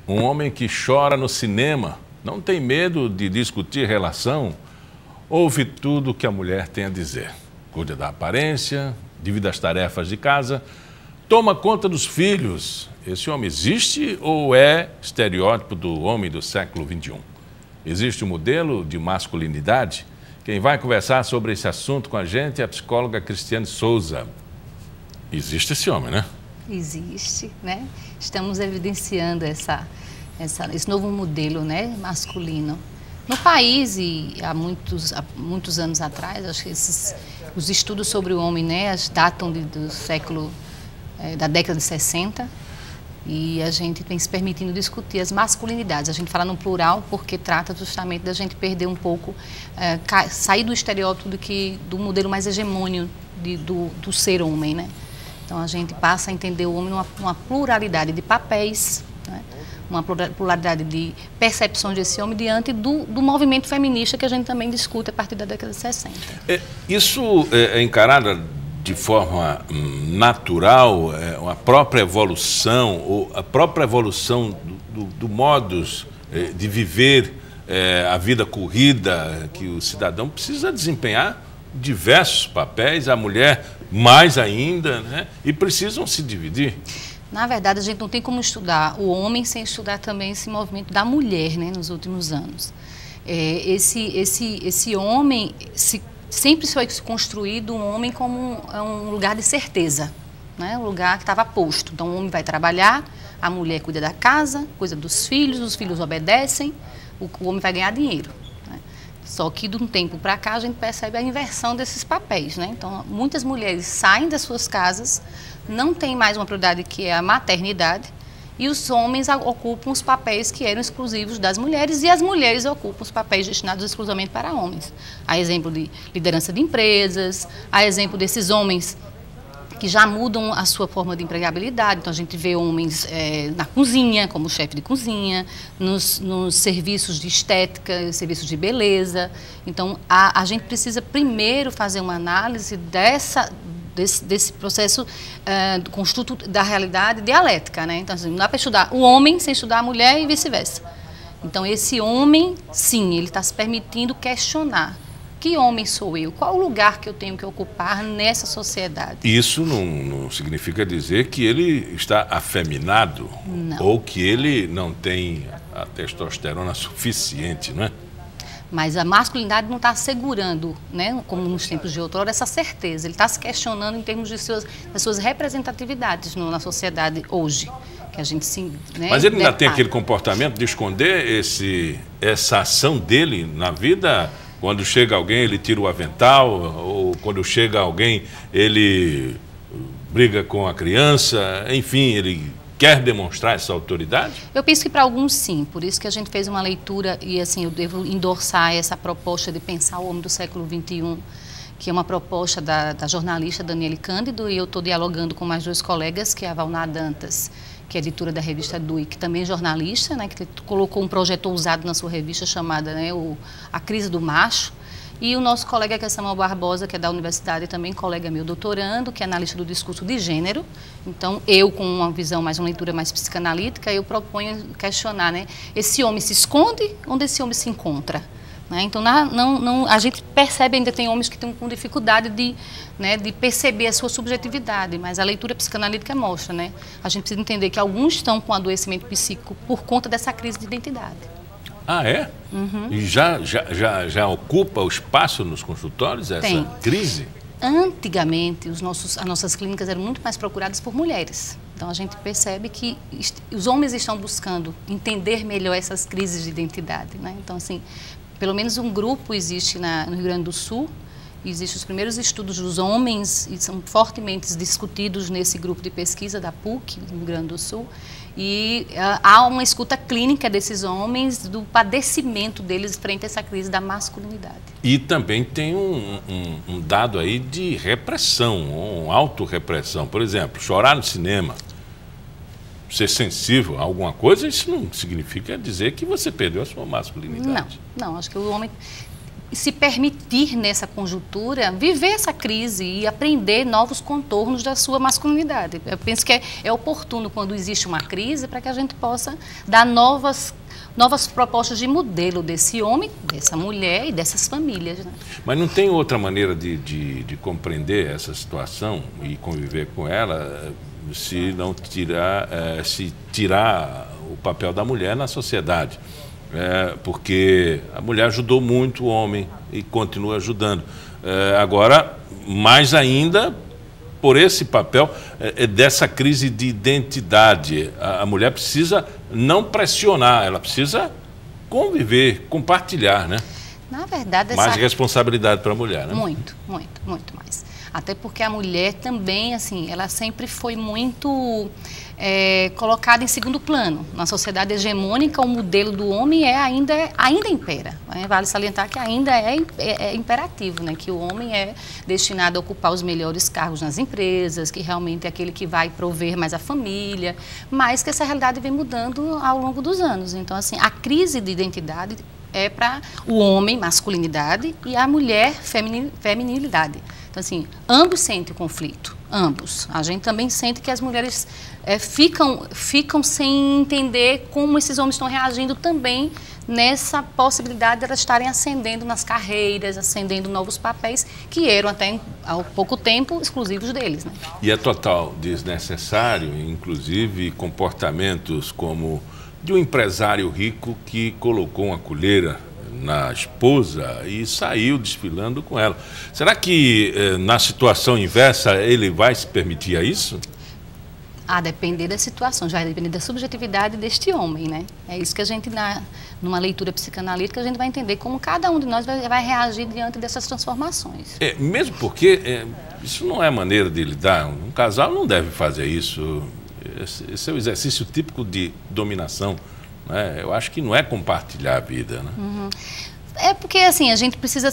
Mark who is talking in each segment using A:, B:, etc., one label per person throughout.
A: Um homem que chora no cinema, não tem medo de discutir relação, ouve tudo que a mulher tem a dizer. Cuida da aparência, divide as tarefas de casa, toma conta dos filhos. Esse homem existe ou é estereótipo do homem do século XXI? Existe um modelo de masculinidade? Quem vai conversar sobre esse assunto com a gente é a psicóloga Cristiane Souza. Existe esse homem, né?
B: Existe, né? Estamos evidenciando esse novo modelo, né, masculino. No país, e há muitos anos atrás, acho que os estudos sobre o homem, né, datam do século, da década de 60, e a gente tem se permitindo discutir as masculinidades. A gente fala no plural porque trata justamente da gente perder um pouco, sair do estereótipo do modelo mais hegemônico do ser homem, né? Então a gente passa a entender o homem numa pluralidade de papéis, né? Uma pluralidade de percepções desse homem diante do movimento feminista que a gente também discute a partir da década de 60.
A: Isso é encarado de forma natural, a própria evolução, ou a própria evolução do modus de viver a vida corrida, que o cidadão precisa desempenhar diversos papéis, a mulher mais ainda, né? E precisam se dividir.
B: Na verdade, a gente não tem como estudar o homem sem estudar também esse movimento da mulher, né, nos últimos anos. Esse homem, sempre foi construído um homem como um lugar de certeza, né, um lugar que estava posto. Então, o homem vai trabalhar, a mulher cuida da casa, cuida dos filhos, os filhos obedecem, o homem vai ganhar dinheiro. Né? Só que, de um tempo para cá, a gente percebe a inversão desses papéis, né? Então, muitas mulheres saem das suas casas, não tem mais uma prioridade que é a maternidade, e os homens ocupam os papéis que eram exclusivos das mulheres, e as mulheres ocupam os papéis destinados exclusivamente para homens. Há exemplo de liderança de empresas, há exemplo desses homens que já mudam a sua forma de empregabilidade. Então a gente vê homens na cozinha, como chefe de cozinha, nos serviços de estética, serviços de beleza. Então a gente precisa primeiro fazer uma análise desse processo do construto da realidade dialética, né? Então, assim, não dá para estudar o homem sem estudar a mulher e vice-versa. Então, esse homem, sim, ele está se permitindo questionar. Que homem sou eu? Qual o lugar que eu tenho que ocupar nessa sociedade?
A: Isso não significa dizer que ele está afeminado,
B: não.
A: Ou que ele não tem a testosterona suficiente, não é?
B: Mas a masculinidade não está assegurando, né, como nos tempos de outrora, essa certeza. Ele está se questionando em termos das suas representatividades na sociedade hoje. Que a gente
A: Mas ele ainda tem aquele comportamento de esconder essa ação dele na vida? Quando chega alguém, ele tira o avental, ou quando chega alguém, ele briga com a criança, enfim, ele quer demonstrar essa autoridade?
B: Eu penso que para alguns sim, por isso que a gente fez uma leitura e assim eu devo endossar essa proposta de pensar o homem do século XXI, que é uma proposta da jornalista Daniele Cândido, e eu estou dialogando com mais dois colegas, que é a Valná Dantas, que é editora da revista Dui, que também é jornalista, né, que colocou um projeto ousado na sua revista chamada, né, A Crise do Macho, e o nosso colega, que é Samuel Barbosa, que é da universidade, também colega meu doutorando, que é analista do discurso de gênero. Então, eu, com uma visão uma leitura mais psicanalítica, eu proponho questionar, né, esse homem se esconde, onde esse homem se encontra? Né? Então, a gente percebe ainda tem homens que estão com dificuldade de perceber a sua subjetividade, mas a leitura psicanalítica mostra, né? A gente precisa entender que alguns estão com adoecimento psíquico por conta dessa crise de identidade.
A: Ah, é?
B: Uhum.
A: E já ocupa o espaço nos consultórios essa crise?
B: Antigamente, as nossas clínicas eram muito mais procuradas por mulheres. Então, a gente percebe que os homens estão buscando entender melhor essas crises de identidade, né? Então, assim, pelo menos um grupo existe no Rio Grande do Sul, existem os primeiros estudos dos homens, e são fortemente discutidos nesse grupo de pesquisa da PUC, no Rio Grande do Sul, e há uma escuta clínica desses homens, do padecimento deles frente a essa crise da masculinidade.
A: E também tem um dado aí de repressão, uma autorrepressão. Por exemplo, chorar no cinema, ser sensível a alguma coisa, isso não significa dizer que você perdeu a sua masculinidade.
B: Não, acho que o homem se permitir nessa conjuntura viver essa crise e aprender novos contornos da sua masculinidade. Eu penso que é oportuno quando existe uma crise para que a gente possa dar novas propostas de modelo desse homem, dessa mulher e dessas famílias. Né?
A: Mas não tem outra maneira de compreender essa situação e conviver com ela se não tirar o papel da mulher na sociedade. Porque a mulher ajudou muito o homem e continua ajudando. Agora, mais ainda, por esse papel dessa crise de identidade. A mulher precisa não pressionar, ela precisa conviver, compartilhar, né?
B: Na verdade,
A: mais responsabilidade para a mulher, né?
B: Muito mais. Até porque a mulher também, assim, ela sempre foi muito colocada em segundo plano. Na sociedade hegemônica, o modelo do homem ainda impera. Né? Vale salientar que ainda é imperativo, né? Que o homem é destinado a ocupar os melhores cargos nas empresas, que realmente é aquele que vai prover mais a família, mas que essa realidade vem mudando ao longo dos anos. Então, assim, a crise de identidade é para o homem, masculinidade, e a mulher, feminilidade. Então, assim, ambos sentem o conflito, ambos. A gente também sente que as mulheres ficam sem entender como esses homens estão reagindo também nessa possibilidade de elas estarem ascendendo nas carreiras, ascendendo novos papéis que eram até há pouco tempo exclusivos deles. Né?
A: E é total desnecessário, inclusive, comportamentos como de um empresário rico que colocou uma colheira na esposa e saiu desfilando com ela. Será que na situação inversa ele vai se permitir a isso?
B: A depender da situação, já vai depender da subjetividade deste homem, né? É isso que a gente, numa leitura psicanalítica, a gente vai entender como cada um de nós vai reagir diante dessas transformações.
A: Mesmo porque isso não é maneira de lidar, um casal não deve fazer isso. Esse é o exercício típico de dominação, né? Eu acho que não é compartilhar a vida, né?
B: Uhum. É porque, assim, a gente precisa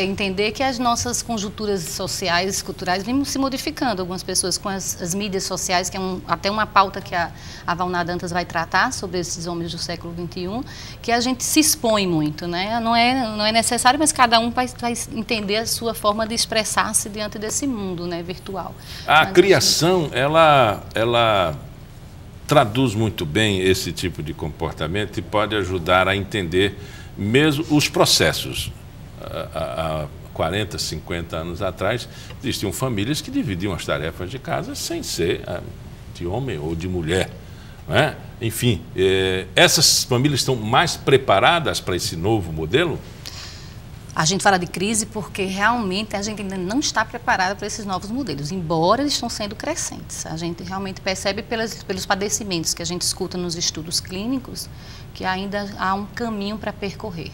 B: entender que as nossas conjunturas sociais, culturais, vêm se modificando. Algumas pessoas com as mídias sociais, que é até uma pauta que a Valna Dantas vai tratar sobre esses homens do século XXI, que a gente se expõe muito, né? Não é necessário, mas cada um vai entender a sua forma de expressar-se diante desse mundo, né, virtual.
A: A criação, ela traduz muito bem esse tipo de comportamento e pode ajudar a entender mesmo os processos. Há 40, 50 anos atrás, existiam famílias que dividiam as tarefas de casa sem ser de homem ou de mulher. Não é? Enfim, essas famílias estão mais preparadas para esse novo modelo?
B: A gente fala de crise porque realmente a gente ainda não está preparada para esses novos modelos, embora eles estão sendo crescentes. A gente realmente percebe pelos padecimentos que a gente escuta nos estudos clínicos que ainda há um caminho para percorrer.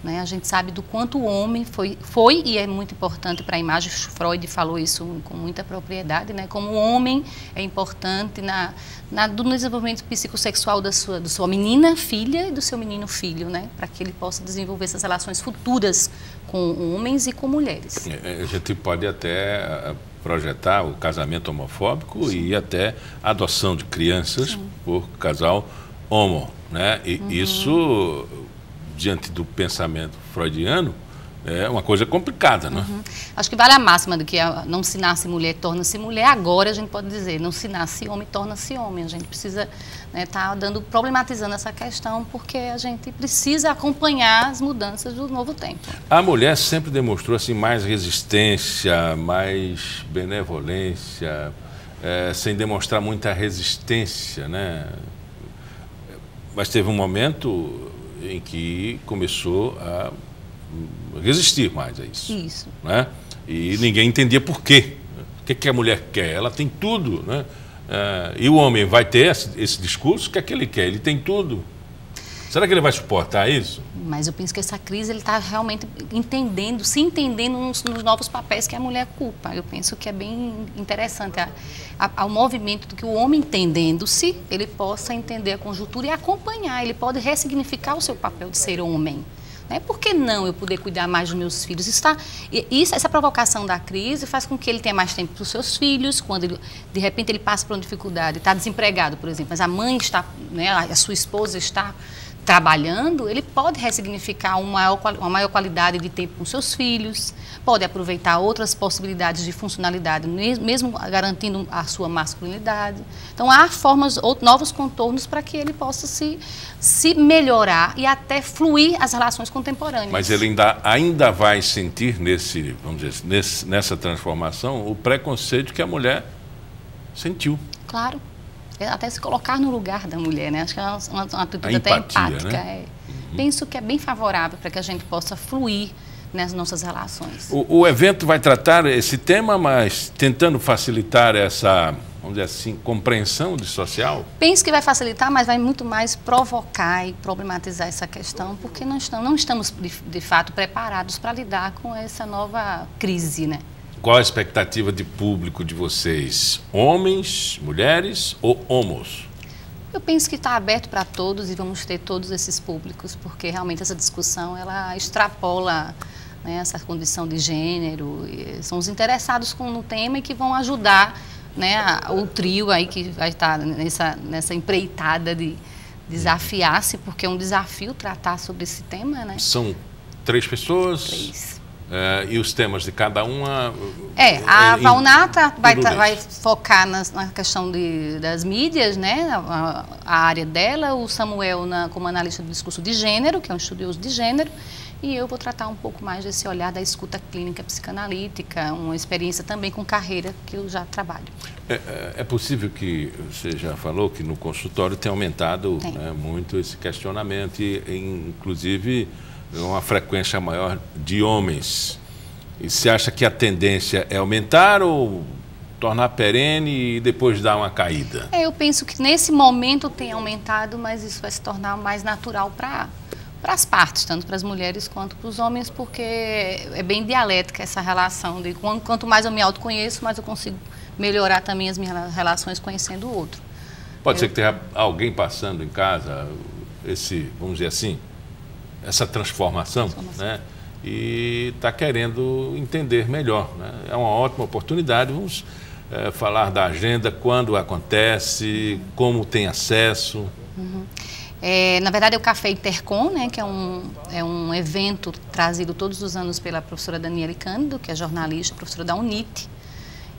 B: Né? A gente sabe do quanto o homem foi e é muito importante para a imagem. Freud falou isso com muita propriedade, né? Como o homem é importante no desenvolvimento psicossexual da sua menina filha e do seu menino filho, né? Para que ele possa desenvolver essas relações futuras com homens e com mulheres.
A: A gente pode até projetar o casamento homofóbico. Sim. E até a adoção de crianças. Sim. Por casal homo, né? E isso, diante do pensamento freudiano, é uma coisa complicada, né?
B: Acho que vale a máxima do que não se nasce mulher, torna-se mulher. Agora a gente pode dizer, não se nasce homem, torna-se homem. A gente precisa estar problematizando essa questão, porque a gente precisa acompanhar as mudanças do novo tempo.
A: A mulher sempre demonstrou assim, mais resistência, mais benevolência, sem demonstrar muita resistência, né? Mas teve um momento em que começou a resistir mais a isso.
B: Isso.
A: Né? E ninguém entendia por quê. O que a mulher quer? Ela tem tudo. Né? E o homem vai ter esse discurso? O que é que ele quer? Ele tem tudo. Será que ele vai suportar isso? Mas
B: eu penso que essa crise ele está realmente se entendendo nos novos papéis que a mulher ocupa. Eu penso que é bem interessante ao movimento do que o homem entendendo-se, ele possa entender a conjuntura e acompanhar. Ele pode ressignificar o seu papel de ser homem. Por que não eu poder cuidar mais dos meus filhos? Essa provocação da crise faz com que ele tenha mais tempo para os seus filhos, quando de repente ele passa por uma dificuldade, está desempregado, por exemplo, mas a mãe está, a sua esposa está trabalhando, ele pode ressignificar uma maior qualidade de tempo com seus filhos, pode aproveitar outras possibilidades de funcionalidade, mesmo garantindo a sua masculinidade. Então, há formas, novos contornos para que ele possa se melhorar e até fluir as relações contemporâneas.
A: Mas ele ainda vai sentir vamos dizer, nessa transformação o preconceito que a mulher sentiu.
B: Claro. Até se colocar no lugar da mulher, né? Acho que é uma atitude
A: até
B: empática.
A: Né?
B: Penso que é bem favorável para que a gente possa fluir nas nossas relações.
A: O evento vai tratar esse tema, mas tentando facilitar essa, vamos dizer assim, compreensão de social?
B: Penso que vai facilitar, mas vai muito mais provocar e problematizar essa questão, porque não estamos de fato preparados para lidar com essa nova crise, né?
A: Qual a expectativa de público de vocês? Homens, mulheres ou homos?
B: Eu penso que está aberto para todos e vamos ter todos esses públicos, porque realmente essa discussão ela extrapola, né, essa condição de gênero. São os interessados no tema e que vão ajudar, né, o trio aí que vai estar nessa empreitada de desafiar-se, porque é um desafio tratar sobre esse tema, né?
A: São 3 pessoas?
B: 3.
A: E os temas de cada uma?
B: A Valnata vai focar na questão das mídias, né? A área dela, o Samuel como analista do discurso de gênero, que é um estudioso de gênero, e eu vou tratar um pouco mais desse olhar da escuta clínica psicanalítica, uma experiência também com carreira que eu já trabalho.
A: É possível que, você já falou, que no consultório tem aumentado muito esse questionamento, e inclusive uma frequência maior de homens. E você acha que a tendência é aumentar ou tornar perene e depois dar uma caída?
B: Eu penso que nesse momento tem aumentado, mas isso vai se tornar mais natural para as partes, tanto para as mulheres quanto para os homens, porque é bem dialética essa relação de quanto mais eu me autoconheço, mais eu consigo melhorar também as minhas relações conhecendo o outro.
A: Pode ser que tenha alguém passando em casa vamos dizer assim, essa transformação, né? E está querendo entender melhor, né? É uma ótima oportunidade. Vamos falar da agenda, quando acontece, como tem acesso.
B: Na verdade, é o Café Intercom, né, que é um evento trazido todos os anos pela professora Daniele Cândido, que é jornalista, professora da UNIT.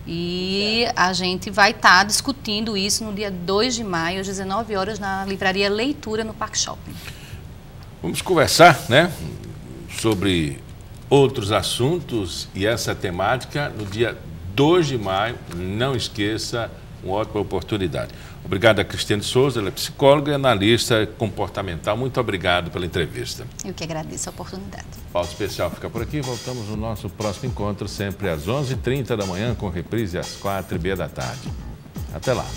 B: E a gente vai estar discutindo isso no dia 2 de maio, às 19 horas, na livraria Leitura, no Parque Shopping.
A: Vamos conversar, né, sobre outros assuntos e essa temática no dia 2 de maio. Não esqueça, uma ótima oportunidade. Obrigado a Cristiane Souza, ela é psicóloga e analista comportamental. Muito obrigado pela entrevista.
B: Eu que agradeço a oportunidade.
A: Pauta Especial fica por aqui. Voltamos no nosso próximo encontro, sempre às 11h30 da manhã, com reprise às 4h30 da tarde. Até lá.